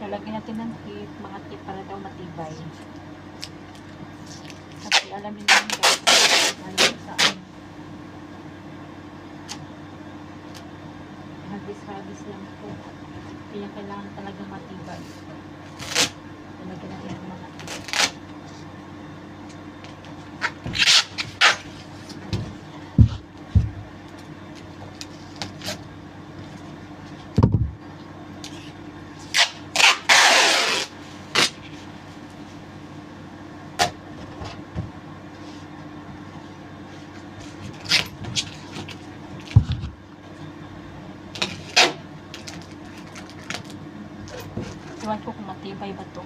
Lalagyan natin ng tip, mga tip para daw matibay. Kasi alamin namin guys, ano saan. Habis-habis lang po. Kaya kailangan talaga matibay. Lalagyan natin ng mga tip. Iwan ko kung matibay ba ito.